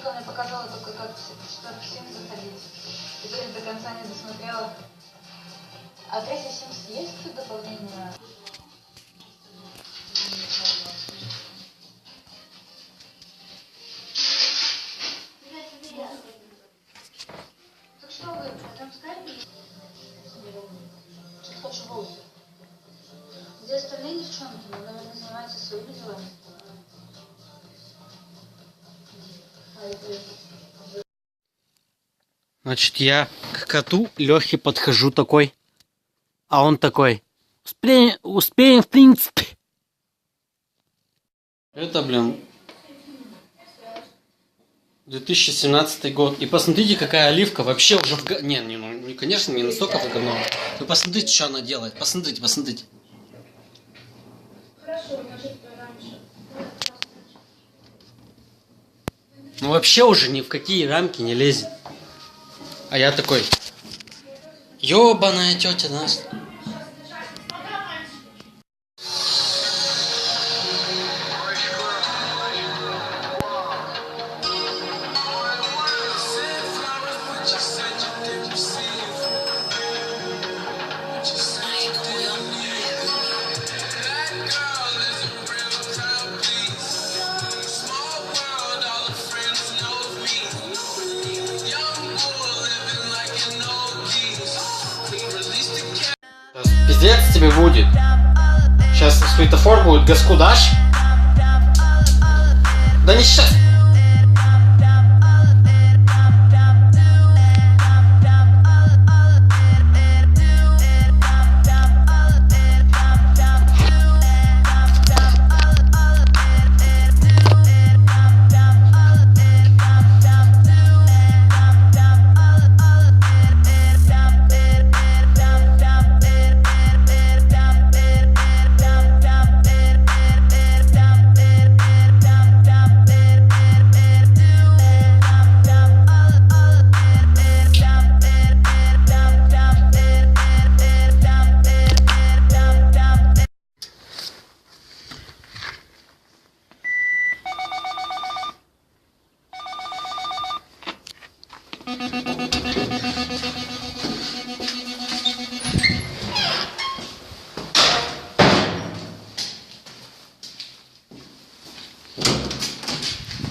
он мне показывал только как 47 заходить. Теперь до конца не досмотрела. А третий Sims есть тут дополнение? Так что вы, там скайпе? Что хочешь волосы? Где остальные девчонки? Ну, наверное, занимаются своими делами. Значит, я к коту Лехе подхожу такой, а он такой: успеем в принципе. Это, блин, 2017 год. И посмотрите, какая оливка вообще уже в Не, конечно, не настолько в говно. Но посмотрите, что она делает. Посмотрите, посмотрите. Хорошо, значит, раньше. Ну вообще уже ни в какие рамки не лезет. А я такой: ёбаная тетя нас. Пиздец тебе будет. Сейчас светофор будет, газку дашь? Да не сейчас.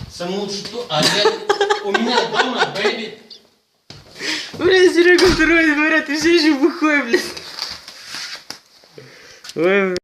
Самый лучший тур. У меня дома, бэйби. Бля, Серега второй, говорят, ты все еще бухой, блядь. Ой,